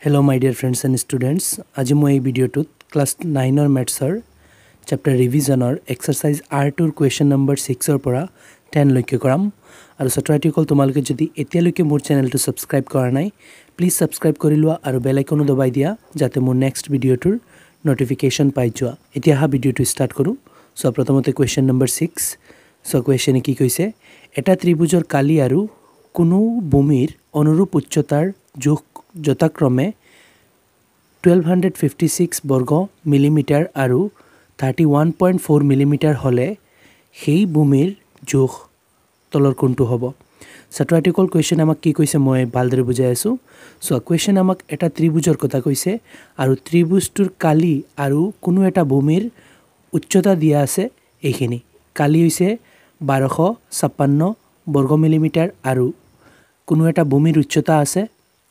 Hello my dear friends and students. আজি মই এই ভিডিওটোত ক্লাস 9 ৰ ম্যাথছৰ চ্যাপ্টাৰ ৰিভিজনৰ এক্সাৰসাইজ R2 ৰ কোৱেশ্চন নম্বৰ 6 ৰ পৰা 10 লৈকে কৰাম আৰু ছাত্ৰছাত্ৰীসকল তোমালোকে যদি এতিয়ালৈকে মোৰ চেনেলটো সাবস্ক্ৰাইব কৰা নাই প্লিজ সাবস্ক্ৰাইব কৰি লোৱা আৰু বেল আইকনো দবাই দিয়া যাতে মোৰ নেক্সট ভিডিওটোৰ নোটিফিকেশন পাই যোৱা এতিয়া হা ভিডিওটো ষ্টাৰ্ট কৰো সো প্ৰথমতে কোৱেশ্চন নম্বৰ 6 সো কোৱেশ্চনে কি কৈছে এটা ত্ৰিভুজৰ কালি আৰু কোনো ভূমিৰ অনুৰূপ উচ্চতাৰ যোগ যথাক্ৰমে 1256 বৰ্গ মিলিমিটাৰ আৰু 31.4 মিলিমিটাৰ হলে সেই ভূমিৰ যোগ তলৰ কোণটো হ'ব ছাত্ৰছাত্ৰীসকল কোৱেশ্চন আমাক কি কৈছে মই ভালদৰে বুজাই আছো সো কোৱেশ্চন আমাক এটা ত্ৰিভুজৰ কথা কৈছে আৰু ত্ৰিভুজটোৰ কালি আৰু কোনো এটা ভূমিৰ উচ্চতা দিয়া আছে এইখিনি কালি হৈছে 1256 বৰ্গ মিলিমিটাৰ আৰু কোনো এটা ভূমিৰ উচ্চতা আছে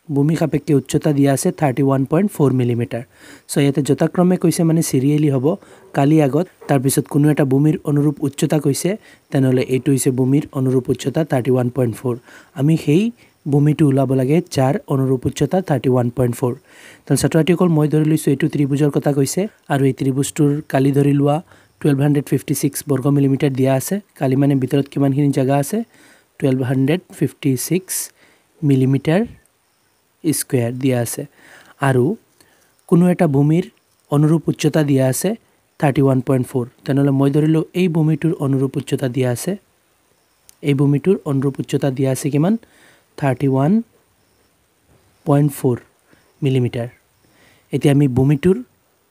ভূমি সাপেক্ষে উচ্চতা দিয়া আছে 31.4 মিলিমিটাৰ সো ইয়াতে যথাক্ৰমে কৈছে মানে সিৰিয়ালি হ'ব কালি আগত তাৰ পিছত কোনো এটা ভূমিৰ অনুৰূপ উচ্চতা কৈছে তেনেহলে এইটো হৈছে ভূমিৰ অনুৰূপ উচ্চতা 31.4 আমি সেই ভূমিটো উলাব লাগে যাৰ অনুৰূপ উচ্চতা 31.4 তাৰ ছাত্ৰছাত্ৰীসকল মই ধৰি লৈছো এইটো ত্ৰিভুজৰ কথা কৈছে আৰু এই ত্ৰিভুজটোৰ কালি ধৰি লোৱা 1256 বৰ্গ মিলিমিটাৰ দিয়া আছে কালি মানে ভিতৰত কিমানখিনি জায়গা আছে 1256 মিলিমিটাৰ স্কয়াৰ দিয়া আছে আৰু কোনো এটা ভূমিৰ অনুৰূপ উচ্চতা দিয়া আছে 31.4 তেনেহলে মই ধৰিলো এই ভূমিটোৰ অনুৰূপ উচ্চতা দিয়া আছে এই ভূমিটোৰ অনুৰূপ উচ্চতা দিয়া আছে কিমান 31.4 মিলিমিটাৰ এতিয়া আমি ভূমিটোৰ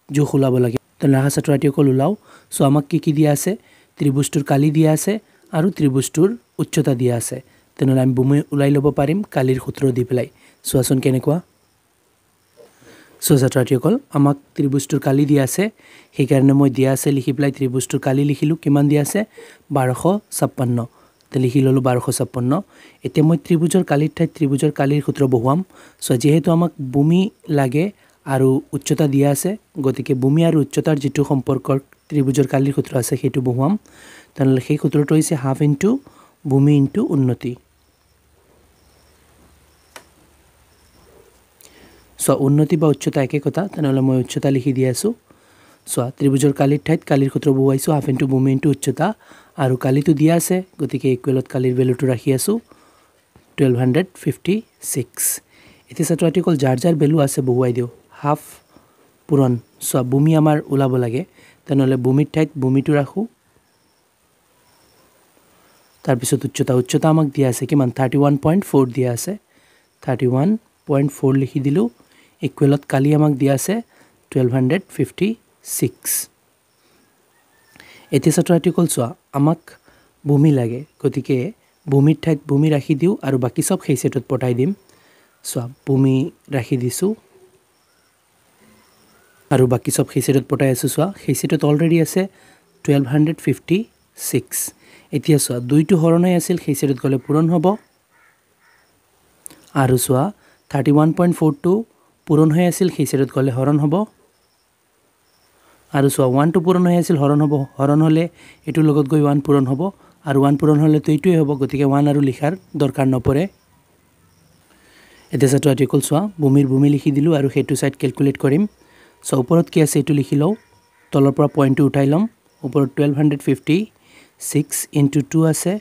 যোগ উলাব লাগে তেনেহলে ছাত্ৰছাত্ৰীসকল উলাও সো আমাক কি দিয়া আছে ত্ৰিভুজটোৰ কালি দিয়া আছে আৰু ত্ৰিভুজটোৰ উচ্চতা দিয়া আছে তেনেহলে আমি ভূমি উলাই লব পাৰিম কালিৰ সূত্ৰ দি পেলাই সোয়াসন কেনেকুৱা ছাত্ৰছাত্ৰীসকল আমাক ত্ৰিভুজটোৰ কালি দিয়া আছে সেই কাৰণে মই দিয়া আছে লিখি পেলাই ত্ৰিভুজটোৰ কালি লিখিলো কিমান দিয়া আছে 1256 তে লিখি ললো 1256 এতিয়া মই ত্ৰিভুজৰ কালিৰ ঠাইত ত্ৰিভুজৰ কালিৰ সূত্ৰ বহুৱাম সো যেহেতু আমাক ভূমি লাগে আৰু উচ্চতা দিয়া আছে গতিকে ভূমি আৰু উচ্চতাৰ যেটো সম্পৰ্কৰ ত্ৰিভুজৰ কালিৰ সূত্ৰ আছে সেইটো বহুৱাম তেনেহলে সেই সূত্ৰটো হৈছে হাফ ইনটু ভূমি ইনটু উন্নতি সো উন্নতি বা উচ্চতা একে কথা তেনেহলে মই উচ্চতা লিখি দি আছো সো ত্ৰিভুজৰ কালিৰ ঠাইত কালিৰ সূত্ৰ বহুৱাইছো হাফ ইনটু ভূমি ইনটু উচ্চতা আৰু কালিটো দিয়া আছে গতিকে ইকুৱেলত কালিৰ ভ্যালুটো ৰাখি আছো 1256 এতিয়া ছাত্ৰছাত্ৰীসকল যাৰ যাৰ ভ্যালু আছে বহুৱাই দিও হাফ পূৰণ সো ভূমি আমাৰ উলাব লাগে তেনেহলে ভূমিৰ ঠাইত ভূমিটো ৰাখো তাৰ পিছত উচ্চতা আমাক দিয়া আছে কিমান 31.4 দিয়া আছে 31.4 লিখি দিলো ইকুৱেলত কালি আমাক দিয়া আছে 1256 এতিয়া ছাত্ৰছাত্ৰীসকল চোৱা আমাক ভূমি লাগে গতিকে ভূমিৰ ঠাইত ভূমি ৰাখি দিও আৰু বাকি সব সেই সেটত পঠাই দিম চোৱা ভূমি ৰাখি দিছো আৰু বাকি সব সেই সেটত পঠাই আছো চোৱা সেই সেটত অলৰেডি আছে 1256 এতিয়া চোৱা দুইটো হৰণই আছিল সেই সেটত গলে পূৰণ হ'ব আৰু চোৱা 31.4 টো পূৰণ হৈ আছিল সেই সেটত গলে হৰণ হ'ব আৰু চোৱা 1 টো পূৰণ হৈ আছিল হৰণ হ'ব হৰণ হলে এটো লগত গৈ 1 পূৰণ হ'ব আৰু 1 পূৰণ হলে তো এইটোই হ'ব গতিকে 1 আৰু লিখাৰ দৰকাৰ নপৰে এতিয়া ছাত্ৰছাত্ৰীসকল চোৱা ভূমি লিখি দিলো আৰু হেতু সাইড ক্যালকুলেট কৰিম সো ওপৰত কি আছে এটো লিখি লও তলৰ পৰা পইণ্টটো উঠাই লম ওপৰত 1256 * 2 আছে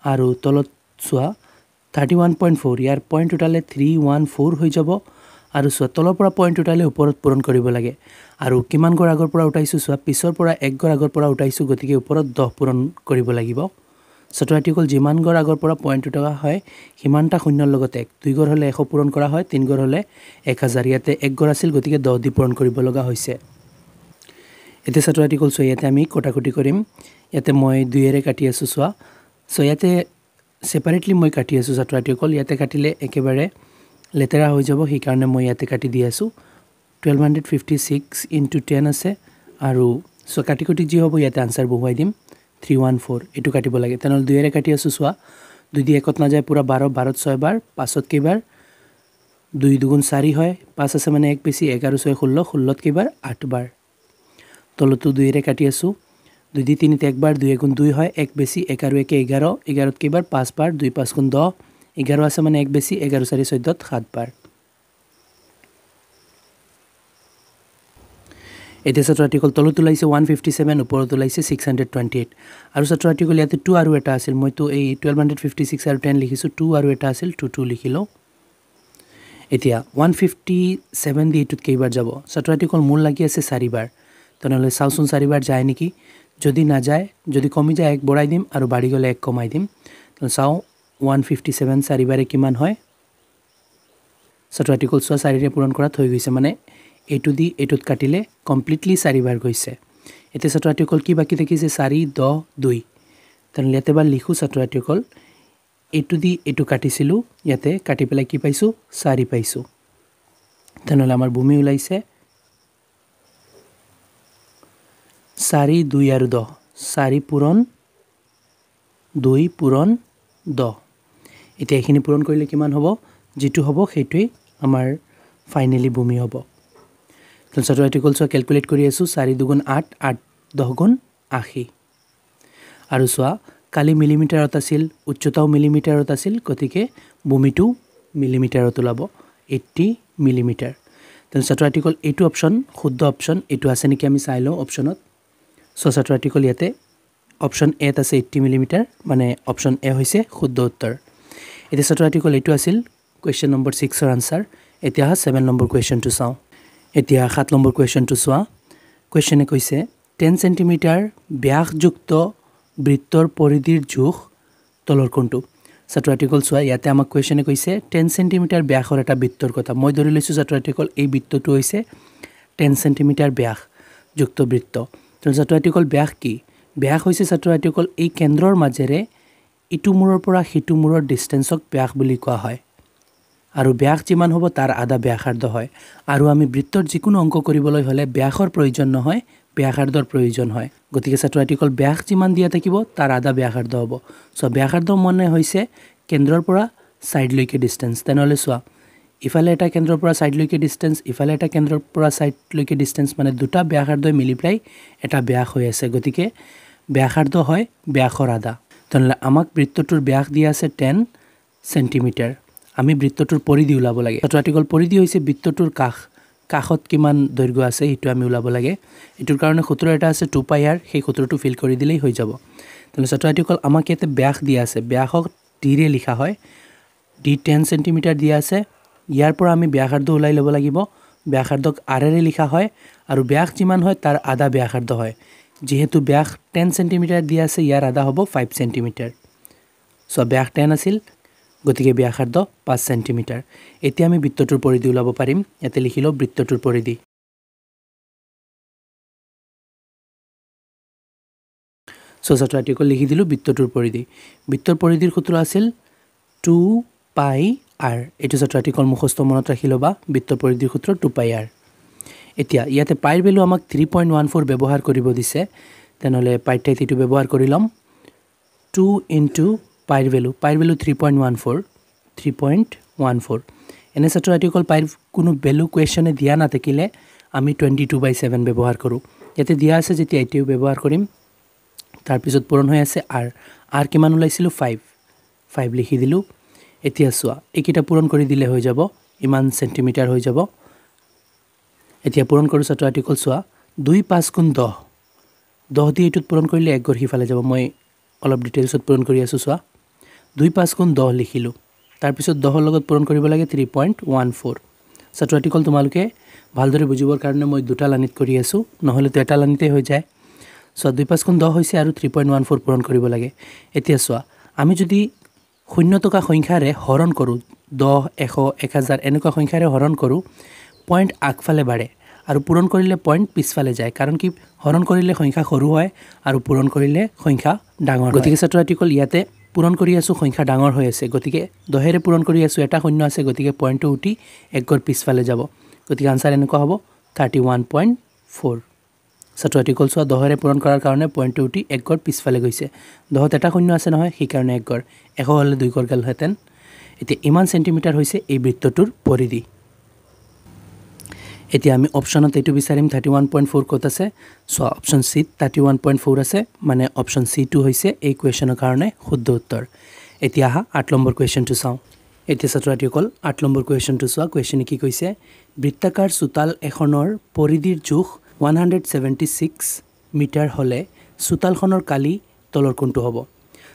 আৰু তলত চোৱা 31.4 ইয়াৰ পইণ্ট উঠালে 314 হৈ যাব আৰু চোৱা তলৰ পৰা পইণ্ট উঠালে ওপৰত পূৰণ কৰিব লাগে আৰু কিমান গৰ আগৰ পৰা উঠাইছো চোৱা পিছৰ পৰা এক গৰ আগৰ পৰা উঠাইছো গতিকে ওপৰত 10 পূৰণ কৰিব লাগিব ছাত্ৰছাত্ৰীসকল যিমান গৰ আগৰ পৰা পইণ্ট উঠা হয় হিমানটা শূন্যৰ লগত 1 2 গৰ হলে 100 পূৰণ কৰা হয় 3 গৰ হলে 1000 ইয়াতে 1 গৰ আছিল গতিকে 10 দি পূৰণ কৰিব লগা হৈছে এতিয়া ছাত্ৰছাত্ৰীসকল চোৱা ইয়াতে আমি কটাকটি কৰিম ইয়াতে মই 2 এৰে কাটি আছো চোৱা সো ইয়াতে সেপাৰেটলি মই কাটি আছো ছাত্ৰছাত্ৰীসকল ইয়াতে কাটিলে একেবাৰে লেতেৰা হৈ যাব সেই কাৰণে মই ইয়াতে কাটি দি আছো 1256 * 10 আছে আৰু সো কাটি যি হ'ব ইয়াতে আনসাৰ বহুৱাই দিম 314 এটো কাটিব লাগে তেনেহলে 2 এৰে কাটি আছো চোৱা 2 দি একত না যায় পুৰা 12 12 6 বাৰ 5ত কেইবাৰ 2 2 4 হয় 5 আছে মানে 1 বেছি 11 6 16 16ত কেইবাৰ 8 বাৰ তলতো 2 এৰে কাটি আছো 2 দি 3 তে একবাৰ 2 গুণ 2 হয় 1 বেছি 11 1 11 11ত কেইবাৰ 5 বাৰ 2 5 গুণ 10 11 আছে মানে 1 বেছি 11 4 14ত 7 বাৰ এতিয়া ছাত্ৰ আৰ্টিকল তলত ওলাইছে 157 ওপৰত ওলাইছে 628 আৰু ছাত্ৰ আৰ্টিকল ইয়াতে 2 আৰু এটা আছিল মইতো এই 1256 আৰু 10 লিখিছোঁ 2 আৰু এটা আছিল 2 লিখিলোঁ এতিয়া 157 দি এইটোত কেইবাৰ যাব ছাত্ৰ আৰ্টিকল মূল লাগি আছে 4 বাৰ তেনেহ'লে চাওঁচোন 4 বাৰ যায় নেকি যদি নাযায় যদি কমি যায় 1 বঢ়াই দিম আৰু বাঢ়ি গ'লে 1 কমাই দিম তো চাওঁ 157 4 বাৰে কিমান হয় ছাত্ৰ আৰ্টিকল 4 ৰে পূৰণ কৰাত হৈ গৈছে মানে এইটো দি এইটোত কাটিলে কমপ্লিটলি 4 বাৰ গৈছে এতিয়া ছাত্ৰ আৰ্টিকল কি বাকি থাকিছে 4 10 2 তেনেহ'লে ইয়াতে বাৰ লিখোঁ ছাত্ৰ আৰ্টিকল এইটো দি এইটো কাটিছিলোঁ ইয়াতে কাটি পেলাই কি পাইছোঁ 4 পাইছোঁ তেনেহ'লে আমাৰ ভূমি ওলাইছে 4 2 আৰু 10 4 পূৰণ 2 পূৰণ 10 এতিয়া এইখিনি পূৰণ কৰিলে কিমান হ'ব যেটো হ'ব সেইটোই আমাৰ ফাইনালি ভূমি হ'ব তো ছাত্ৰ আৰ্টিকল চোৱা ক্যালকুলেট কৰি আছো 4 2 8 8 10 গুণ 80 আৰু চোৱা কালি মিলিমিটাৰত আছিল উচ্চতাও মিলিমিটাৰত আছিল গতিকে ভূমিটো মিলিমিটাৰত ওলাব 80 মিলিমিটাৰ তো ছাত্ৰ আৰ্টিকল এইটো অপচন শুদ্ধ অপচন এইটো আছে নেকি আমি চাই লওঁ অপচনত সো ছাত্ৰ আৰ্টিকল ইয়াতে অপচন এ আছে 80 মিলিমিটাৰ মানে অপচন এ হৈছে শুদ্ধ উত্তৰ এতিয়া ছাত্ৰ আৰ্টিকল এইটো আছিল কোৱেশ্চন নম্বৰ 6 ৰ আনসাৰ এতিয়া 7 নম্বৰ কোৱেশ্চনটো চাওঁ এতিয়া 7 নম্বৰ কোৱেশ্চনটো চোৱা কোৱেশ্চনে কৈছে 10 সেন্টিমিটাৰ ব্যাসযুক্ত বৃত্তৰ পৰিধিৰ জোখ তলৰ কোনটো ছাত্ৰ আৰ্টিকল চোৱা ইয়াতে আমাক কোৱেশ্চনে কৈছে 10 সেন্টিমিটাৰ ব্যাসৰ এটা বৃত্তৰ কথা মই ধৰি লৈছো ছাত্ৰ আৰ্টিকল এই বৃত্তটো হৈছে 10 সেন্টিমিটাৰ ব্যাস যুক্ত বৃত্ত তো ছাত্ৰ আৰ্টিকল ব্যাস কি ব্যাস হৈছে ছাত্ৰ আৰ্টিকল এই কেন্দ্ৰৰ মাজেৰে ইটো মূৰৰ পৰা সিটো মূৰৰ ডিসটেন্সক ব্যাস বুলি কোৱা হয় আৰু ব্যাস যিমান হ'ব তাৰ আধা ব্যাসাৰ্ধ হয় আৰু আমি বৃত্তৰ যিকোনো অংক কৰিবলৈ হলে ব্যাসৰ প্ৰয়োজন নহয় ব্যাসাৰ্ধৰ প্ৰয়োজন হয় গতিকে ছাত্ৰ আৰ্টিকল ব্যাস যিমান দিয়া থাকিব তাৰ আধা ব্যাসাৰ্ধ হ'ব সো ব্যাসাৰ্ধ মানে হৈছে কেন্দ্ৰৰ পৰা সাইড লৈকে ডিসটেন্স তেনেহলে চোৱা ইফালে এটা কেন্দ্ৰৰ পৰা সাইড লৈকে ডিসটেন্স ইফালে এটা কেন্দ্ৰৰ পৰা সাইড লৈকে ডিসটেন্স মানে দুটা ব্যাসাৰ্ধই মিলি প্লাই এটা ব্যাস হৈ আছে গতিকে ব্যাসাৰ্ধ হয় ব্যাসৰ আধা তেনেহলে আমাক বৃত্তটোৰ ব্যাস দিয়া আছে 10 সেন্টিমিটাৰ আমি বৃত্তটোৰ পৰিধি উলাব লাগে ছাত্ৰ আৰ্টিকল পৰিধি হৈছে বৃত্তটোৰ কাখত কিমান দৈৰ্ঘ্য আছে এটো আমি উলাব লাগে এটোৰ কাৰণে সূত্ৰ এটা আছে 2πr সেই সূত্ৰটো ফিল কৰি দিলেই হৈ যাব তেনে ছাত্ৰ আৰ্টিকল আমাক এতে ব্যাস দিয়া আছে ব্যাসক d ৰে লিখা হয় d 10 সেন্টিমিটাৰ দিয়া আছে ইয়াৰ পৰা আমি ব্যাসাৰ্ধ উলাই লব লাগিব ব্যাসাৰ্ধক r ৰে লিখা হয় আৰু ব্যাস যিমান হয় তাৰ আধা ব্যাসাৰ্ধ হয় যেহেতু ব্যাস 10 সেন্টিমিটাৰ দিয়া আছে ইয়াৰ আধা হ'ব 5 সেন্টিমিটাৰ সো ব্যাস 10 আছিল গতিকে ব্যাসাৰ্ধ 5 সেন্টিমিটাৰ এতিয়া আমি বৃত্তটোৰ পৰিধি উলাব পাৰিম ইয়াতে লিখিলো বৃত্তটোৰ পৰিধি সো ছাত্ৰ আৰ্টিকল লিখি দিলো বৃত্তটোৰ পৰিধি বৃত্তৰ পৰিধিৰ সূত্ৰ আছিল 2πr এটো ছাত্ৰ আৰ্টিকল মুখস্থ মনত ৰাখি লবা বৃত্তৰ পৰিধিৰ সূত্ৰ 2πr এতিয়া ইয়াতে পাইৰ ভ্যালু আমাক 3.14 ব্যৱহাৰ কৰিব দিছে তেনেহলে পাইৰ ঠাইত এটো ব্যৱহাৰ কৰি লম 2 পাইৰ ভ্যালু 3.14 এনে ছাত্ৰ আৰ্টিকল পাইৰ কোনো ভ্যালু কোৱেশ্চনে দিয়া না থাকিলে আমি 22/7 ব্যৱহাৰ কৰো ইয়াতে দিয়া আছে যেতিয়া এটিও ব্যৱহাৰ কৰিম তাৰ পিছত পূৰণ হৈ আছে r কিমান ওলাইছিল 5 লিখি দিলো এতিয়া চোৱা এইকিটা পূৰণ কৰি দিলে হৈ যাব ইমান সেন্টিমিটাৰ হৈ যাব এতিয়া পূৰণ কৰো ছাত্ৰ আৰ্টিকল চোৱা 2 5 গুণ 10 দি এটোত পূৰণ কৰিলে এক গৰ হিফালে যাব মই অলপ ডিটেইলছত পূৰণ কৰি আছো চোৱা 2 5 গুণ 10 লিখিলো তাৰ পিছত 10 লগত পূৰণ কৰিব লাগে 3.14 ছাত্ৰ আৰ্টিকল তোমালোকে ভালদৰে বুজিবৰ কাৰণে মই দুটা লাইনত কৰি আছো নহলে তো এটা লাইনতে হৈ যায় সো 2 5 গুণ 10 হৈছে আৰু 3.14 পূৰণ কৰিব লাগে এতিয়া চোৱা আমি যদি শূন্য টকা সংখ্যাৰে হৰণ কৰো 10 100 1000 এনেকুৱা সংখ্যাৰে হৰণ কৰো পয়েন্ট আগফালে বাঢ়ে আৰু পূৰণ কৰিলে পয়েন্ট পিছফালে যায় কাৰণ কি হৰণ কৰিলে সংখ্যা সৰু হয় আৰু পূৰণ কৰিলে সংখ্যা ডাঙৰ গতিকে ছাত্ৰ আৰ্টিকল ইয়াতে পূৰণ কৰি আছো সংখ্যা ডাঙৰ হৈ আছে গতিকে 10 ৰে পূৰণ কৰি আছো এটা শূন্য আছে গতিকে পয়েন্টটো উঠি এক গৰ পিছফালে যাব গতিকে আনসাৰ এনেকুৱা হ'ব 31.4 ছাত্ৰ আৰ্টিকল চোৱা 10 ৰে পূৰণ কৰাৰ কাৰণে পয়েন্টটো উঠি এক গৰ পিছফালে গৈছে 10 এটা শূন্য আছে নহয় সেই কাৰণে এক গৰ 100 হলে 2 গৰ গল হেতেন এতিয়া ইমান সেন্টিমিটাৰ হৈছে এই বৃত্তটোৰ পৰিধি এতিয়া আমি অপচনত এটো বিচাৰিম 31.4 কত আছে সো অপচন সি 31.4 আছে মানে অপচন সি টু হৈছে এই কোৱেশ্চনৰ কাৰণে শুদ্ধ উত্তৰ এতিয়া 8 নম্বৰ কোৱেশ্চনটো চাও এতিয়া ছাত্ৰ আৰ্টিকল 8 নম্বৰ কোৱেশ্চনটো চোৱা কোৱেশ্চনে কি কৈছে বৃত্তাকাৰ চোতাল এখনৰ পৰিধিৰ জোখ 176 মিটাৰ হলে চোতালখনৰ কালি তলৰ কোণটো হ'ব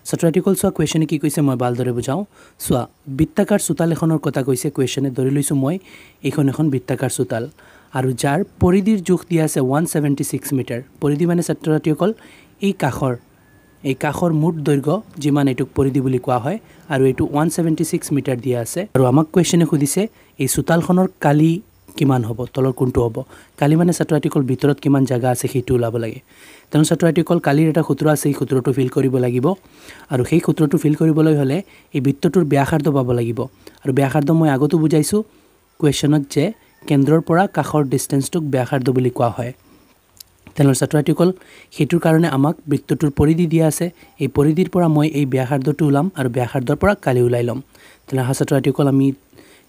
ছাত্ৰ আৰ্টিকল চোৱা কুৱেশ্যনে কি কৈছে মই ভালদৰে বুজাওঁ চোৱা বৃত্তাকাৰ চোতাল এখনৰ কথা কৈছে কুৱেশ্যনে ধৰি লৈছোঁ মই এইখন এখন বৃত্তাকাৰ চোতাল আৰু যাৰ পৰিধিৰ জোখ দিয়া আছে 176 মিটাৰ পৰিধি মানে ছাত্ৰ আৰ্টিকল এই কাখৰ মুঠ দৈৰ্ঘ্য যিমান এইটোক পৰিধি বুলি কোৱা হয় আৰু এইটো 176 মিটাৰ দিয়া আছে আৰু আমাক কুৱেশ্যনে সুধিছে এই চোতালখনৰ কালি কিমান হ'ব তলৰ কোণটো হ'ব কালি মানে ছাত্ৰ আৰ্টিকল ভিতৰত কিমান জায়গা আছে সেইটো ওলাব লাগে তেনে ছাত্ৰ আৰ্টিকল কালিৰ এটা সূত্ৰ আছে এই সূত্ৰটো ফিল কৰিব লাগিব আৰু সেই সূত্ৰটো ফিল কৰিবলৈ হলে এই বৃত্তটোৰ ব্যাসাৰ্ধ পাব লাগিব আৰু ব্যাসাৰ্ধ মই আগতো বুজাইছো কুৱেশ্যনত যে কেন্দ্ৰৰ পৰা কাখৰ ডিসটেন্সটোক ব্যাসাৰ্ধ বুলি কোৱা হয় তেনে ছাত্ৰ আৰ্টিকল হেতুৰ কাৰণে আমাক বৃত্তটোৰ পৰিধি দিয়া আছে এই পৰিধিৰ পৰা মই এই ব্যাসাৰ্ধটো উলাম আৰু ব্যাসাৰ্ধৰ পৰা কালি উলাই লম তেনে ছাত্ৰ আৰ্টিকল আমি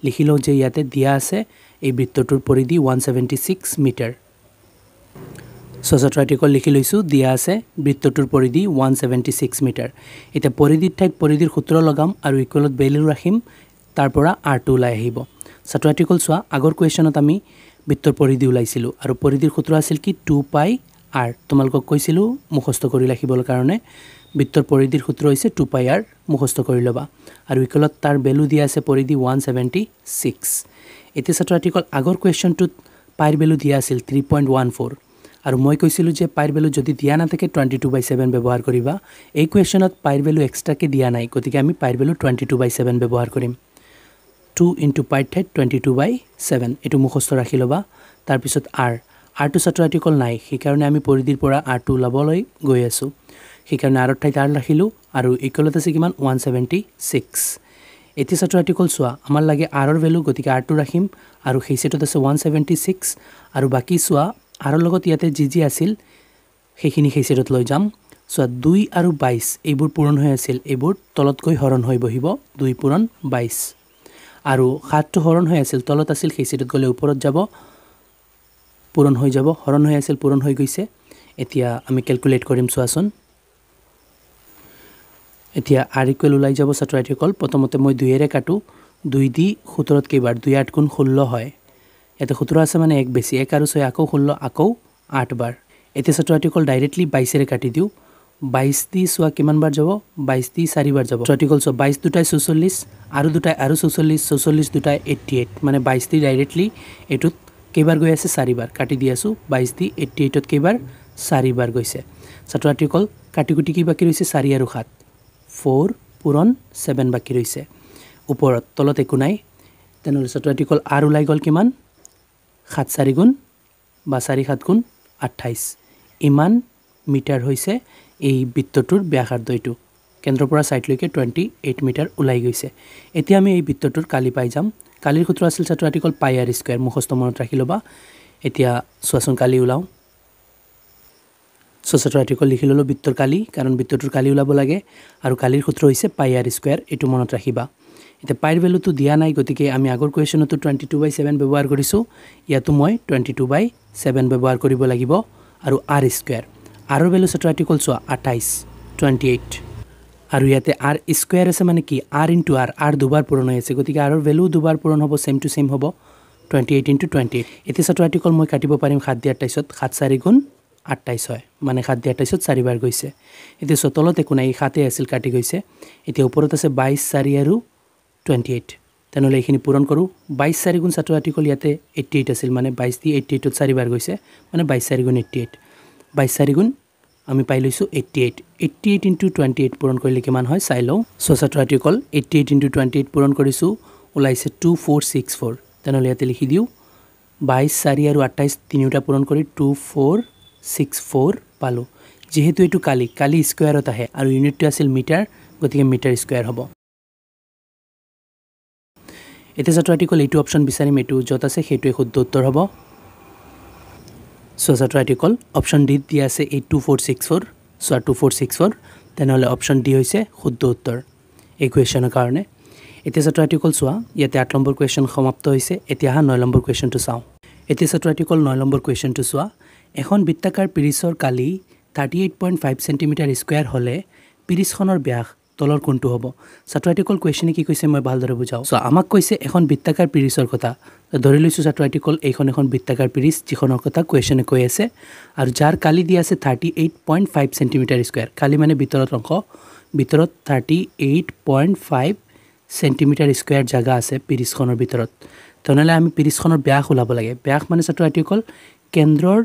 লিখিলো যে ইয়াতে দিয়া আছে এই বৃত্তটোৰ পৰিধি 176 মিটাৰ ছাত্ৰ আৰ্টিকল লিখি লৈছো দিয়া আছে বৃত্তটোৰ পৰিধি 176 মিটাৰ এটা পৰিধিৰ ঠাইত পৰিধিৰ সূত্ৰ লগাম আৰু ইকুৱেলত ভ্যালু ৰাখিম তাৰ পৰা r2 ওলাই আহিব ছাত্ৰ আৰ্টিকল চোৱা আগৰ কুৱেশ্যনত আমি বৃত্তৰ পৰিধি উলাইছিলো আৰু পৰিধিৰ সূত্ৰ আছিল কি 2 পাই r তোমালোকক কৈছিলো মুখস্থ কৰি ৰাখিবৰ কাৰণে বৃত্তৰ পৰিধিৰ সূত্ৰ হৈছে 2 পাই r মুখস্থ কৰি লবা আৰু ইকুৱেলত তাৰ ভ্যালু দিয়া আছে পৰিধি 176 এতে ছাত্ৰ আৰ্টিকল আগৰ কুৱেশ্যনটোত পাইৰ ভ্যালু দিয়া আছিল 3.14 আৰু মই কৈছিলো যে পাইৰ ভ্যালু যদি দিয়া না থাকে 22/7 ব্যৱহাৰ কৰিবা এই কুৱেশ্যনত পাইৰ ভ্যালু এক্সট্ৰাকে দিয়া নাই গতিকে আমি পাইৰ ভ্যালু 22/7 ব্যৱহাৰ কৰিম 2 into pi ঠাইত 22/7 এটো মুখস্থ ৰাখি লবা তাৰ পিছত r টো ছাত্ৰ আৰ্টিকল নাই সেই কাৰণে আমি পৰিধিৰ পৰা r2 লবলৈ গৈ আছো সেই কাৰণে r ঠাইত r ৰাখিলো আৰু ইকুৱেলত আছে কিমান 176 এতি ছাত্ৰ আৰ্টিকল চোৱা আমাৰ লাগে r ৰ ভ্যালু গতিকে r2 ৰাখিম আৰু সেই সেটত আছে 176 আৰু বাকি চোৱা r ৰ লগত ইয়াতে জি আছিল সেইখিনি সেই সেটত লৈ যাম চোৱা 2 আৰু 22 এইবোৰ পূৰণ হৈ আছিল এইবোৰ তলত গৈ হৰণ হৈ বহিব 2 পূৰণ 22 আৰু 7 টো হৰণ হৈ আছিল তলত আছিল সেই সেটত গলে ওপৰত যাব পূৰণ হৈ যাব হৰণ হৈ আছিল পূৰণ হৈ গৈছে এতিয়া আমি ক্যালকুলেট কৰিম চোৱাচোন এতিয়া r ইকুৱেল ওলাই যাব ছাত্ৰ আৰ্টিকল প্ৰথমতে মই 2 এৰে কাটো 2 দি 17 ত কেইবাৰ 2 8 গুণ 16 হয় এতে 17 আছে মানে 1 বেছি 1 আৰু 6 আকৌ 16 আকৌ 8 বাৰ এতে ছাত্ৰ আৰ্টিকল ডাইৰেক্টলি 22 এৰে কাটি দিও 22 দি সোয়া কিমান বাৰ যাব 22 দি 4 বাৰ যাব আৰ্টিকল 22 দুটাই 46 আৰু দুটাই আৰু 46 46 দুটাই 88 মানে 22 দি ডাইৰেক্টলি এটুত কেইবাৰ গৈ আছে 4 বাৰ কাটি দি আছো 22 দি 88 ত কেইবাৰ 4 বাৰ গৈছে ছাত্ৰ আৰ্টিকল কাটি কুটি কি বাকি ৰৈছে 4 আৰু 7 4 পূৰণ 7 বাকি ৰৈছে ওপৰত তলত একো নাই তেনলে ছাত্ৰ আৰ্টিকল r ওলাই গল কিমান 7 4 গুণ বা 4 7 গুণ 28 ইমান মিটাৰ হৈছে এই বৃত্তটোৰ ব্যাসাৰ্ধ এটো কেন্দ্ৰৰ পৰা সাইড লৈকে 28 মিটাৰ ওলাই গৈছে এতিয়া আমি এই বৃত্তটোৰ কালি পাই যাম কালিৰ সূত্ৰ আছিল ছাত্ৰ আৰ্টিকল পাই r স্কয়াৰ মুখস্থ মনত ৰাখি লবা এতিয়া সোৱাচোন কালি ওলাও ছাত্ৰ আৰ্টিকল লিখি ললো বৃত্তৰ কালি কাৰণ বৃত্তটোৰ কালি ওলাব লাগে আৰু কালিৰ সূত্ৰ হৈছে পাই r স্কয়াৰ এটো মনত ৰাখিবা এতিয়া পাইৰ ভ্যালুটো দিয়া নাই গতিকে আমি আগৰ কুৱেশ্যনটো 22/7 ব্যৱহাৰ কৰিছো ইয়াতো মই 22/7 ব্যৱহাৰ কৰিব লাগিব আৰু r স্কয়াৰ r ৰ ভ্যালু ছাত্ৰ আৰ্টিকল 28 28 আৰু ইয়াতে r স্কয়াৰ আছে মানে কি r * r দুবাৰ পূৰণ হৈ আছে গতিকে r ৰ ভ্যালু দুবাৰ পূৰণ হ'ব সেম টু সেম হ'ব 28 * 28 এতে ছাত্ৰ আৰ্টিকল মই কাটিব পাৰিম 7 দি 28 ত 7 4 গুণ 28 হয় মানে 7 দি 28 ত 4 বাৰ গৈছে এতে তলত একো নাই 7 আছিল কাটি গৈছে এতিয়া ওপৰত আছে 22 4 আৰু 28 তেনলে এইখিনি পূৰণ কৰো 22 4 গুণ ছাত্ৰ আৰ্টিকল ইয়াতে 88 আছিল মানে 22 দি 88 ত 4 বাৰ গৈছে মানে 22 4 গুণ 88 22 4 গুণ আমি পাই লৈছো 88 88 * 28 পূৰণ কৰিলে কিমান হয় চাই লও ছাত্ৰ আৰ্টিকল 88 * 28 পূৰণ কৰিছো ওলাইছে 2464 তেনলে ইয়াতে লিখি দিও 22 4 আৰু 28 তিনিটা পূৰণ কৰি 2464 পালো যেহেতু এটো কালি স্কয়াৰত আহে আৰু ইউনিটটো আছিল মিটাৰ গতিকে মিটাৰ স্কয়াৰ হ'ব এতে ছাত্ৰ আৰ্টিকল এইটো অপচন বিচাৰিম এটো যত আছে হেতুৱে শুদ্ধ উত্তৰ হ'ব ছাত্ৰ আৰ্টিকল অপচন ডি দিয়া আছে 2464 2464 তেনলে অপচন ডি হৈছে শুদ্ধ উত্তৰ এই কুৱেশ্যনৰ কাৰণে এতে ছাত্ৰ আৰ্টিকল চোৱা ইয়াতে 8 নম্বৰ কুৱেশ্যন সমাপ্ত হৈছে এতিয়া 9 নম্বৰ কুৱেশ্যনটো চাও এতে ছাত্ৰ আৰ্টিকল 9 নম্বৰ কুৱেশ্যনটো চোৱা এখন বৃত্তাকাৰ পিৰিছৰ কালি 38.5 সেন্টিমিটাৰ স্কয়াৰ হলে পিৰিছখনৰ ব্যাস তলৰ কোনটো হ'ব ছাত্ৰ ছাত্ৰীসকল কুৱেশ্যনে কি কৈছে মই ভালদৰে বুজাওঁ চ' আমাক কৈছে এখন বৃত্তাকাৰ পিৰিছৰ কথা ধৰি লৈছোঁ ছাত্ৰ ছাত্ৰীসকল এইখন এখন বৃত্তাকাৰ পিৰিছ যিখনৰ কথা কুৱেশ্যনে কৈ আছে আৰু যাৰ কালি দিয়া আছে 38.5 চেণ্টিমিটাৰ স্কুৱেৰ কালি মানে ভিতৰত অংশ ভিতৰত 38.5 চেণ্টিমিটাৰ স্কুৱেৰ জাগা আছে পিৰিছখনৰ ভিতৰত তেনেহ'লে আমি পিৰিছখনৰ ব্যাস ওলাব লাগে ব্যাস মানে ছাত্ৰ ছাত্ৰীসকল কেন্দ্ৰৰ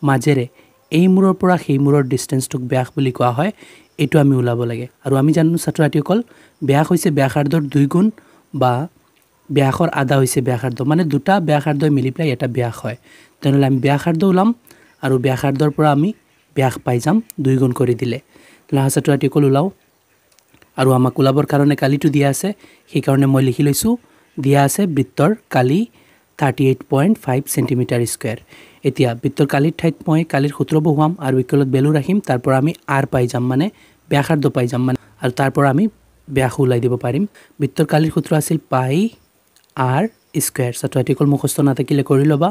মাজেৰে এই মূৰৰ পৰা সেই মূৰৰ ডিষ্টেঞ্চটোক ব্যাস বুলি কোৱা হয় এইটো আমি ওলাব লাগে আৰু আমি জানো ছাত্ৰ ছাত্ৰীসকল ব্যাস হৈছে ব্যাসাৰ্ধৰ 2 গুণ বা ব্যাসৰ আধা হৈছে ব্যাসাৰ্ধ মানে দুটা ব্যাসাৰ্ধই মিলি পেলাই এটা ব্যাস হয় তেনেহ'লে আমি ব্যাসাৰ্ধ ওলাম আৰু ব্যাসাৰ্ধৰ পৰা আমি ব্যাস পাই যাম 2 গুণ কৰি দিলে তেনেহ'লে ছাত্ৰ ছাত্ৰীসকল ওলাও আৰু আমাক ওলাবৰ কাৰণে কালিটো দিয়া আছে সেইকাৰণে মই লিখি লৈছোঁ দিয়া আছে বৃত্তৰ কালি 38.5 চেণ্টিমিটাৰ স্কুৱেৰ এতিয়া বৃত্তৰ কালিৰ ঠাইত মই কালিৰ সূত্ৰ বহুৱাম আৰু ইকুৱেলত ভেলু ৰাখিম তাৰ পৰা আমি r পাই যাম মানে ব্যাসাৰ্ধ পাই যাম মানে আৰু তাৰ পৰা আমি ব্যাস ওলাই দিব পাৰিম বৃত্তৰ কালিৰ সূত্ৰ আছিল পাই r স্কুৱেৰ ছাত্ৰ ছাত্ৰীসকল মুখস্থ নাথাকিলে কৰি ল'বা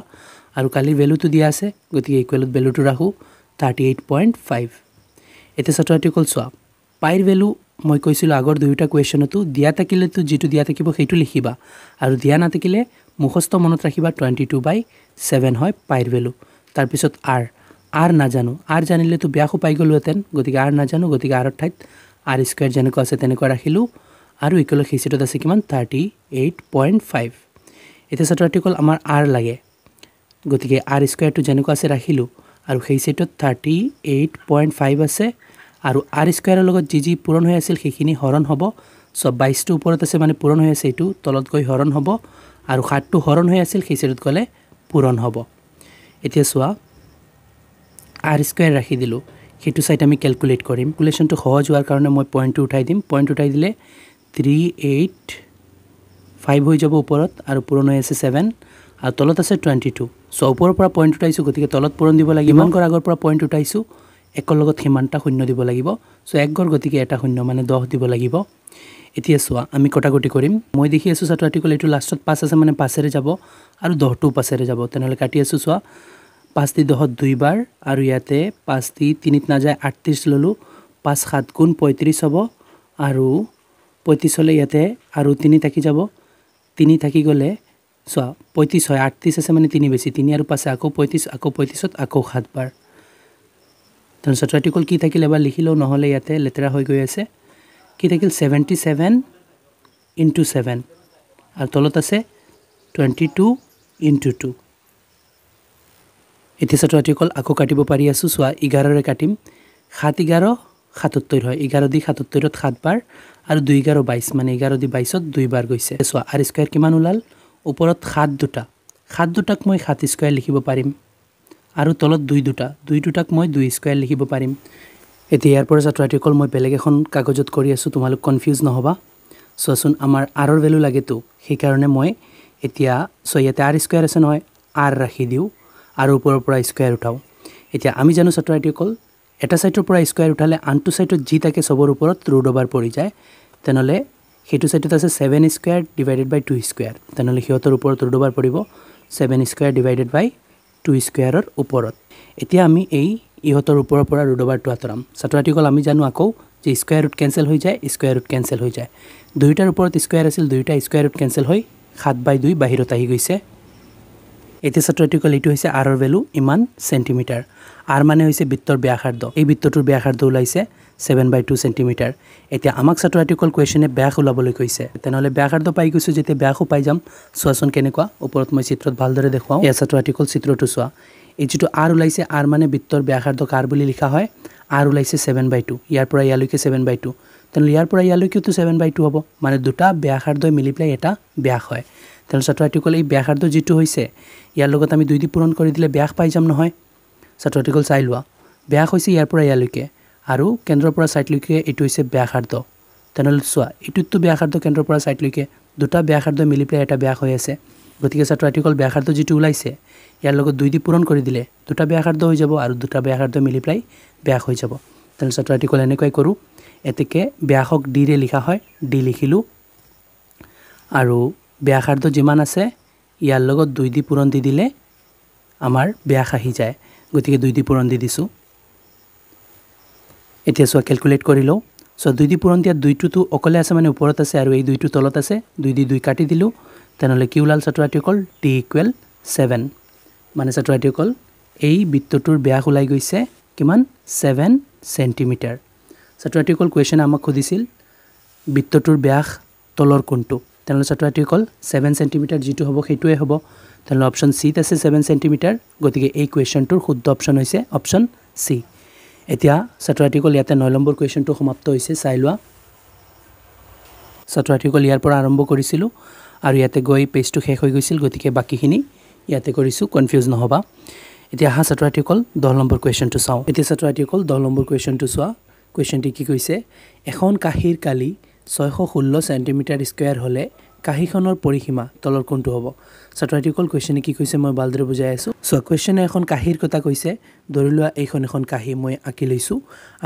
আৰু কালিৰ ভেলুটো দিয়া আছে গতিকে ইকুৱেলত ভেলুটো ৰাখোঁ 38.5 এতিয়া ছাত্ৰ ছাত্ৰীসকল চোৱা পাইৰ ভেলু মই কৈছিলোঁ আগৰ দুয়োটা কুৱেশ্যনতো দিয়া থাকিলেতো যিটো দিয়া থাকিব সেইটো লিখিবা আৰু দিয়া নাথাকিলে মুখস্থ মনত ৰাখিবা 22/7 হয় পাইৰ ভেলু তাৰপিছত r নাজানো r জানিলেতো ব্যাসো পাই গ'লোহেঁতেন গতিকে r নাজানো গতিকে r ঠাইত r স্কুৱেৰ যেনেকুৱা আছে তেনেকুৱা ৰাখিলোঁ আৰু ইকুৱেলৰ সেই ছিটত আছে কিমান 38.5 এতিয়া ছাত্ৰ ছাত্ৰীসকল আমাৰ r লাগে গতিকে r স্কুৱেৰটো যেনেকুৱা আছে ৰাখিলোঁ আৰু সেই ছিটত 38.5 আছে আৰু r স্কুৱেৰৰ লগত যি পূৰণ হৈ আছিল সেইখিনি হৰণ হ'ব সব 22টো ওপৰত আছে মানে পূৰণ হৈ আছে এইটো তলত গৈ হৰণ হ'ব আৰু 7টো হৰণ হৈ আছিল সেই ছিটত গ'লে পূৰণ হ'ব এতিয়া চোৱা r স্কুৱেৰ ৰাখি দিলোঁ সেইটো সাইড আমি ক্যালকুলেট কৰিম ক্যালকুলেশনটো সহজ হোৱাৰ কাৰণে মই পইণ্টটো উঠাই দিম পইণ্ট উঠাই দিলে 385 হৈ যাব ওপৰত আৰু পূৰণ হৈ আছে 7 আৰু তলত আছে 22 সো ওপৰৰ পৰা পইণ্ট উঠাইছো গতিকে তলত পূৰণ দিব লাগিব ইমান কৰ আগৰ পৰা পইণ্ট উঠাইছো একৰ লগত সমানটা শূন্য দিব লাগিব সো এক গৰ গতিকে এটা শূন্য মানে 10 দিব লাগিব এতিয়া চোৱা আমি কটাকটি কৰিম মই দেখি আছো ছাত্ৰ আৰ্টিকল এটো লাষ্টত 5 আছে মানে 5 এৰে যাব আৰু 10 টো 5 এৰে যাব তেনেহলে কাটি আছো চোৱা 5 তি 10 দুই বাৰ আৰু ইয়াতে 5 তি 3 ত না যায় 38 ললো 5 7 গুণ 35 হ'ব আৰু 35 হলে ইয়াতে আৰু 3 থাকি যাব 3 থাকি গলে চোৱা 35 হয় 38 আছে মানে 3 বেছি 3 আৰু 5 আকৌ 35 ত আকৌ 7 বাৰ তন ছাত্ৰ আৰ্টিকল কি থাকিল এবাৰ লিখিলো নহলে ইয়াতে লেতেৰা হৈ গৈ আছে কি থাকিল 77 into 7 আৰু তলত আছে 22 into 2 এতে ছাত্ৰ আৰ্টিকল আকৌ কাটিব পাৰি আছো সোৱা 11 ৰে কাটিম 7 11 77 হয় 11 দি 77 ত 7 বাৰ আৰু 2 11 22 মানে 11 দি 22 ত 2 বাৰ গৈছে সোৱা r স্কয়াৰ কিমান ওলাল ওপৰত 7 দুটাক মই 7 স্কয়াৰ লিখিব পাৰিম আৰু তলত 2 দুটাক মই 2 স্কয়াৰ লিখিব পাৰিম এতিয়া ইয়াৰ পৰা ছাত্ৰ আৰ্টিকল মই বেলেগ এখন কাগজত কৰি আছো তোমালোক কনফিউজ নহবা সোচোন আমাৰ r ৰ ভ্যালু লাগে তো সেই কাৰণে মই এতিয়া সো ইয়াতে r স্কয়াৰ আছে নহয় r ৰাখি দিও আৰু ওপৰৰ পৰা স্কয়াৰ উঠাও এতিয়া আমি জানো ছাত্ৰ আৰ্টিকল এটা সাইডৰ পৰা স্কয়াৰ উঠালে আনটো সাইডত জি থাকে সবৰ ওপৰত ৰুট ওভাৰ পৰি যায় তেনলে হেতু সাইডত আছে 7 স্কয়াৰ ডিভাইডেড বাই 2 স্কয়াৰ তেনলে হিয়তৰ ওপৰত ৰুট ওভাৰ পৰিব 7 স্কয়াৰ ডিভাইডেড বাই 2 স্কয়াৰৰ ওপৰত এতিয়া আমি এই ইহতৰ ওপৰৰ পৰা ৰুট ওভাৰটো আতৰাম ছাত্ৰ আৰ্টিকল আমি জানো আকৌ যে স্কয়াৰ ৰুট কেনসেল হৈ যায় স্কয়াৰ ৰুট কেনসেল হৈ যায় দুইটাৰ ওপৰত স্কয়াৰ আছিল দুইটা স্কয়াৰ ৰুট কেনসেল হৈ 7/2 বাহিৰত আহি গৈছে এতে ছাত্ৰ আৰ্টিকল এটো হৈছে r ৰ ভ্যালু ইমান সেন্টিমিটাৰ r মানে হৈছে বৃত্তৰ ব্যাসাৰ্ধ এই বৃত্তটোৰ ব্যাসাৰ্ধ ওলাইছে 7/2 সেন্টিমিটাৰ এতিয়া আমাক ছাত্ৰ আৰ্টিকল কোৱেশ্চনে ব্যাস ওলাবলৈ কৈছে তেনেহলে ব্যাসাৰ্ধ পাই গৈছো যেতে ব্যাসও পাই যাম সোৱাচন কেনেকুৱা ওপৰত মই চিত্ৰত ভালদৰে দেখুৱাও এই ছাত্ৰ আৰ্টিকল চিত্ৰটো সোৱা এই যেটো r ওলাইছে r মানে বৃত্তৰ ব্যাসাৰ্ধ r বুলি লিখা হয় r ওলাইছে 7/2 ইয়াৰ পৰা ইয়ালৈকে 7/2 তেনেহলে ইয়াৰ পৰা ইয়ালৈকে তো 7/2 হ'ব মানে দুটা ব্যাসাৰ্ধ মিলি প্লাই এটা ব্যাস হয় তেল ছাত্ৰ আৰ্টিকল এই ব্যাসাৰ্ধ যেটো হৈছে ইয়াৰ লগত আমি দুই দি পূৰণ কৰি দিলে ব্যাস পাই যাম নহয় ছাত্ৰ আৰ্টিকল চাই লোৱা ব্যাস হৈছে ইয়াৰ পৰা ইয়ালৈকে আৰু কেন্দ্ৰৰ পৰা সাইডলৈকে এটো হৈছে ব্যাসাৰ্ধ তেনেহলে চোৱা এটুটো ব্যাসাৰ্ধ কেন্দ্ৰৰ পৰা সাইডলৈকে দুটা ব্যাসাৰ্ধ মিলি প্লাই এটা ব্যাস হৈ আছে গতিকে ছাত্ৰ আৰ্টিকল ব্যাসাৰ্ধ যেটো ওলাইছে ইয়াৰ লগত দুই দি পূৰণ কৰি দিলে দুটা ব্যাসাৰ্ধ হৈ যাব আৰু দুটা ব্যাসাৰ্ধ মিলি প্লাই ব্যাস হৈ যাব তেল ছাত্ৰ আৰ্টিকল এনেকৈ কৰো এতেকে ব্যাসক d ৰে লিখা হয় d লিখিলো আৰু ব্যাসাৰ্ধ যিমান আছে ইয়াৰ লগত দুই দি পূৰণ দি দিলে আমাৰ ব্যাস আহি যায় গতিকে দুই দি পূৰণ দি দিছো এতিয়া সোৱা ক্যালকুলেট কৰি লও সো 2 দি পূৰণ দিয়াত 2টো অকলে আছে মানে ওপৰত আছে আৰু এই 2টো তলত আছে 2 দি 2 কাটি দিলো তেনেহলে কি ওলাল ছাত্ৰ-ছাত্ৰীসকল t = 7 মানে ছাত্ৰ-ছাত্ৰীসকল এই বৃত্তটোৰ ব্যাস ওলাই গৈছে কিমান 7 সেন্টিমিটাৰ ছাত্ৰ-ছাত্ৰীসকল কোৱেশ্চন আমাক খুদিছিল বৃত্তটোৰ ব্যাস তলৰ কোণটো তেনেহলে ছাত্ৰ-ছাত্ৰীসকল 7 সেন্টিমিটাৰ যেটো হ'ব সেইটোৱে হ'ব তেনেহলে অপচন সি ত আছে 7 সেন্টিমিটাৰ গতিকে এই কোৱেশ্চনটোৰ শুদ্ধ অপচন হৈছে অপচন সি এতিয়া ছাত্ৰ-ছাত্ৰীসকল ইয়াতে 9 নম্বৰ কোৱেশ্চনটো সমাপ্ত হৈছে চাই লোৱা ছাত্ৰ-ছাত্ৰীসকল ইয়াৰ পৰা আৰম্ভ কৰিছিলো আৰু ইয়াতে গৈ পেজটো শেষ হৈ গৈছিল গতিকে বাকিখিনি ইয়াতে কৰিছো কনফিউজ নহবা এতিয়া হা ছাত্ৰ-ছাত্ৰীসকল 10 নম্বৰ কোৱেশ্চনটো চাও এতিয়া ছাত্ৰ-ছাত্ৰীসকল 10 নম্বৰ কোৱেশ্চনটো চোৱা কোৱেশ্চনটি কি কৈছে এখন কাহিৰ কালি 616 সেন্টিমিটাৰ স্কয়াৰ হলে কাহিখনৰ পৰিসীমা তলৰ কোণটো হ'ব ছাত্ৰ-ছাত্ৰীসকল কোৱেশ্চনে কি কৈছে মই ভালদৰে বুজাই আছো সো কোৱেশ্চনে এখন কাহিৰ কথা কৈছে ধৰি লোৱা এইখন এখন কাহি মই আঁকি লৈছো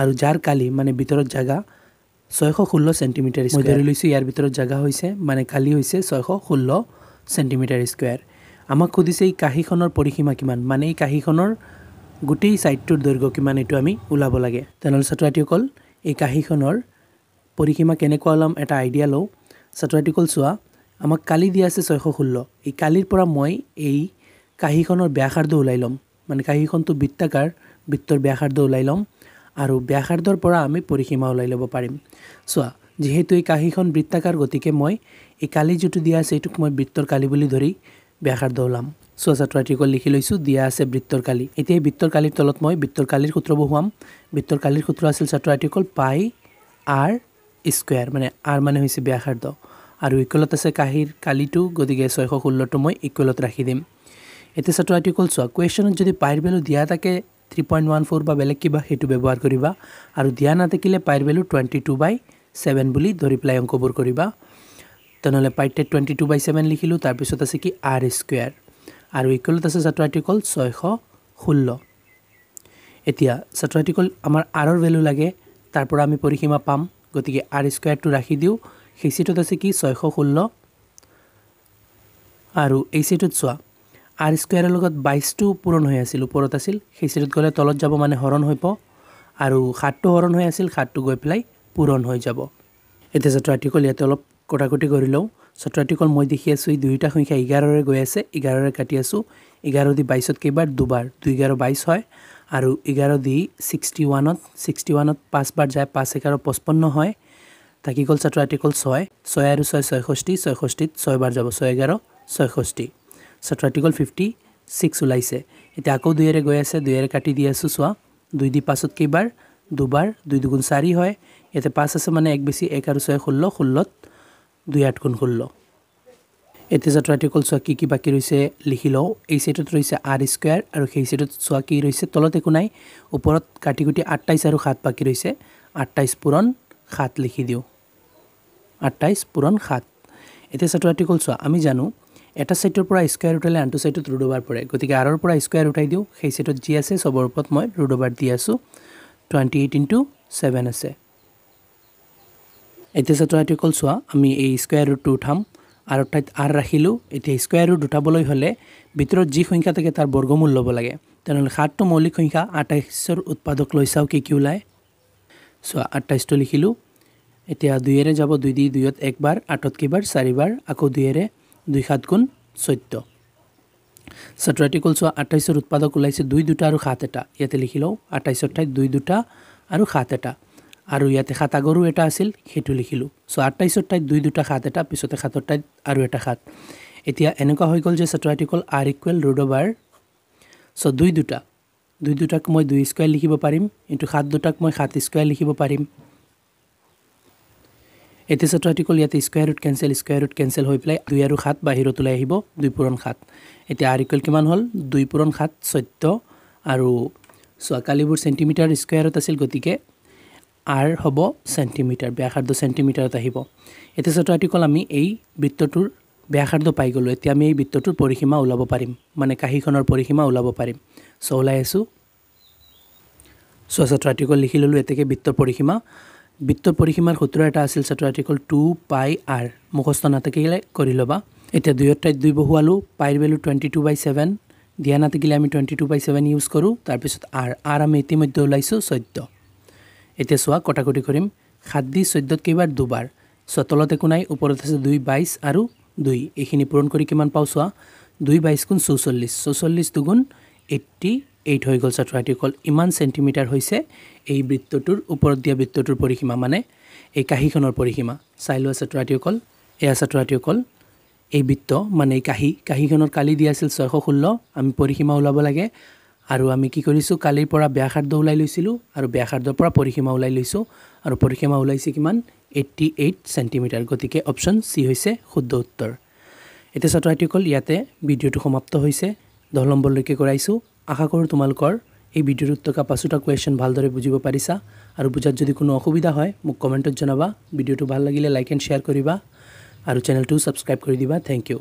আৰু যাৰ কালি মানে ভিতৰত জাগা 616 সেন্টিমিটাৰ স্কয়াৰ মই ধৰি লৈছো ইয়াৰ ভিতৰত জাগা হৈছে মানে কালি হৈছে 616 সেন্টিমিটাৰ স্কয়াৰ আমাক খুদিছে এই কাহিখনৰ পৰিসীমা কিমান মানে এই কাহিখনৰ গোটেই সাইডটোৰ দৈৰ্ঘ্য কিমান এটো আমি উলাব লাগে তেনেহলে ছাত্ৰ-ছাত্ৰীসকল এই কাহিখনৰ পৰিসীমা কেনেকৈ ওলাম এটা আইডিয়া লও ছাত্ৰ-ছাত্ৰীসকল চোৱা আমাক কালি দিয়া আছে 616 এই কালিৰ পৰা মই এই কাহিখনৰ ব্যাসাৰ্ধ উলাই লম মানে কাহিখনটো বৃত্তাকাৰ বৃত্তৰ ব্যাসাৰ্ধ উলাই লম আৰু ব্যাসাৰ্ধৰ পৰা আমি পৰিসীমা উলাই লব পাৰিম চোৱা যেহেতু এই কাহিখন বৃত্তাকাৰ গতিকে মই এই কালি যেটো দিয়া আছে এটুক মই বৃত্তৰ কালি বুলি ধৰি ব্যাসাৰ্ধ উলাম সো ছাত্ৰ-ছাত্ৰীসকল লিখি লৈছো দিয়া আছে বৃত্তৰ কালি এতিয়া বৃত্তৰ কালিৰ তলত মই বৃত্তৰ কালিৰ সূত্ৰ বহুৱাম বৃত্তৰ কালিৰ সূত্ৰ আছিল ছাত্ৰ-ছাত্ৰীসকল পাই r স্কয়াৰ মানে r মানে হৈছে ব্যাসাৰ্ধ আৰু ইকুৱেলত আছে কাহিৰ কালিটো গতিকে 616 টো মই ইকুৱেলত ৰাখি দিম এতিয়া ছাত্ৰ-ছাত্ৰীসকল চোৱা কোৱেশ্চনত যদি পাইৰ ভ্যালু দিয়া থাকে 3.14 বা বেলেগ কিবা হেতু ব্যৱহাৰ কৰিবা আৰু দিয়া না থাকিলে পাইৰ ভ্যালু 22/7 বুলি ধৰি প্লাই অংকবোৰ কৰিবা তেনেহলে পাইতে 22/7 লিখিলো তাৰ পিছত আছে কি r স্কয়াৰ আৰু ইকুৱেলত আছে ছাত্ৰ-ছাত্ৰীসকল 616 এতিয়া ছাত্ৰ-ছাত্ৰীসকল আমাৰ r ৰ ভ্যালু লাগে তাৰ পৰা আমি পৰিসীমা পাম গতিকে r স্কয়াৰ টো ৰাখি দিও সেই সিটত আছে কি 616 আৰু এই সিটত চোৱা r স্কয়াৰৰ লগত 22 টো পূৰণ হৈ আছিল ওপৰত আছিল সেই সিটত গলে তলত যাব মানে হৰণ হৈব আৰু 7 টো হৰণ হৈ আছিল 7 টো গৈ প্লাই পূৰণ হৈ যাব এতিয়া ছাত্ৰ-ছাত্ৰীসকল ইয়াতে অলপ কটাকটি কৰি লও ছাত্ৰ-ছাত্ৰীসকল মই দেখি আছো এই দুইটা সংখ্যা 11 ৰে গৈ আছে 11 ৰে কাটি আছো 11 দি 22 ত কেইবাৰ দুবাৰ 2 11 22 হয় আৰু 11 দি 61 ত 5 বাৰ যায় 5 11 55 হয় তাকি গল ছাত্ৰ-ছাত্ৰীসকল 6 6 আৰু 6 66 66 ত 6 বাৰ যাব 6 11 66 ছাত্ৰ-ছাত্ৰীসকল 56 ওলাইছে এতিয়া আকৌ 2 ৰে গৈ আছে 2 ৰে কাটি দি আছো চোৱা 2 দি 5 ত কেইবাৰ দুবাৰ 2 দুগুণ 4 হয় ইয়াতে 5 আছে মানে এক বেছি 1 আৰু 6 16 16 ত 2 8 গুণ 16 এতিয়া ছাত্ৰ-ছাত্ৰীসকল চোৱা কি বাকি ৰৈছে লিখি লও এই সেটত ৰৈছে r স্কয়াৰ আৰু সেই সেটত চোৱা কি ৰৈছে তলত একো নাই ওপৰত কাটি কুটি 28 আৰু 7 বাকি ৰৈছে 28 পূৰণ 7 লিখি দিও 28 পূৰণ 7 এতিয়া ছাত্ৰ-ছাত্ৰীসকল চোৱা আমি জানো এটা সাইডৰ পৰা স্কয়াৰ উঠালে আনটো সাইডত ৰুট ওভাৰ পৰে গতিকে r ৰ পৰা স্কয়াৰ উঠাই দিও সেই সেটত যি আছে সবৰ ওপৰত মই ৰুট ওভাৰ দি আছো 28 * 7 আছে এতিয়া ছাত্ৰ-ছাত্ৰীসকল চোৱা আমি এই স্কয়াৰ ৰুটটো উঠাম আৰ অৰ্থাৎ r ৰাখিলো এতিয়া স্কয়াৰ ৰুট উঠাবলৈ হলে ভিতৰত যি সংখ্যা থাকে তাৰ বৰ্গমূল ল'ব লাগে তেনেহলে 7 টো মৌলিক সংখ্যা 28 ৰ উৎপাদক লৈ চাও কি ওলায় সো 28 টো লিখিলো এতিয়া 2 ৰে যাব 2 দি 2 ত একবাৰ 8 ত কেইবাৰ 4 বাৰ আকৌ 2 ৰে 2 7 গুণ 14 ছাত্ৰ-ছাত্ৰীসকল চোৱা 28 ৰ উৎপাদক ওলাইছে 2 দুটা আৰু 7 এটা ইয়াতে লিখিলো 28 ৰ ঠাইত 2 দুটা আৰু 7 এটা আৰু ইয়াতে 7 আগৰো এটা আছিল হেতু লিখিলো সো 28 ৰ ঠাইত 2 দুটা 7 এটা পিছতে 7 ৰ ঠাইত আৰু এটা 7 এতিয়া এনেকুৱা হৈ গল যে ছাত্ৰ-ছাত্ৰীসকল r = ৰুট ওভাৰ সো 2 দুটাক মই 2 স্কয়াৰ লিখিব পাৰিম ইনটু 7 দুটাক মই 7 স্কয়াৰ লিখিব পাৰিম এতিয়া ছাত্ৰ-ছাত্ৰীসকল ইয়াতে স্কয়াৰ ৰুট কেনসেল হৈ প্লাই 2 আৰু 7 বাহিৰত ওলাই আহিব 2 পূৰণ 7 এতিয়া r = কিমান হল 2 পূৰণ 7 14 আৰু সো কালিবোৰ সেন্টিমিটাৰ স্কয়াৰত আছিল গতিকে r হ'ব সেন্টিমিটাৰ ব্যাসাৰ্ধ সেন্টিমিটাৰত আহিব এতিয়া ছাত্ৰ-ছাত্ৰীসকল আমি এই বৃত্তটোৰ ব্যাসাৰ্ধ পাই গলো এতিয়া আমি এই বৃত্তটোৰ পৰিসীমা উলাব পাৰিম মানে কাহিখনৰ পৰিসীমা উলাব পাৰিম সো উলাই আছো সো ছাত্ৰ-ছাত্ৰীসকল লিখি ললো এতেকে বৃত্তৰ পৰিসীমাৰ সূত্ৰ এটা আছিল ছাত্ৰ-ছাত্ৰীসকল 2πr মুখস্থ নাথাকিলে কৰি লবা এতিয়া 2 ৰ ঠাইত 2 বহুৱালো পাইৰ ভ্যালু 22/7 দিয়া নাথাকিলে আমি 22/7 ইউজ কৰো তাৰ পিছত r আমি ইতিমধ্যে উলাইছো 14 এতিয়া চোৱা কটাকটি কৰিম 7 দি 14 কেইবাৰ দুবাৰ তলত একো নাই ওপৰত আছে 2 22 আৰু 2 এইখিনি পূৰণ কৰি কিমান পাও চোৱা 2 22 গুণ 44 44 দুগুণ 88 হৈ গল ছাত্ৰ-ছাত্ৰীসকল ইমান সেন্টিমিটাৰ হৈছে এই বৃত্তটোৰ ওপৰত দিয়া বৃত্তটোৰ পৰিসীমা মানে এই কাহিখনৰ পৰিসীমা চাই লোৱা ছাত্ৰ-ছাত্ৰীসকল এয়া ছাত্ৰ-ছাত্ৰীসকল এই বৃত্ত মানে এই কাহিখনৰ কালি দিয়া আছিল 616 আমি পৰিসীমা ওলাব লাগে আৰু আমি কি কৰিছো কালিৰ পৰা ব্যাসাৰ্ধ ওলাই লৈছিলো আৰু ব্যাসাৰ্ধৰ পৰা পৰিসীমা ওলাই লৈছো আৰু পৰিসীমা ওলাইছে কিমান 88 সেন্টিমিটাৰ গতিকে অপচন সি হৈছে শুদ্ধ উত্তৰ এতিয়া ছাত্ৰ-ছাত্ৰীসকল ইয়াতে ভিডিওটো সমাপ্ত হৈছে 10 নম্বৰলৈকে কৰাইছো আশা কৰো তোমালোকৰ এই ভিডিওৰ থকা পাঁচটা কোৱেশ্চন ভালদৰে বুজিব পাৰিছা আৰু বুজাত যদি কোনো অসুবিধা হয় মোক কমেন্টত জনাবা ভিডিওটো ভাল লাগিলে লাইক এণ্ড শেয়াৰ কৰিবা আৰু চেনেলটো সাবস্ক্ৰাইব কৰি দিবা থ্যাংক ইউ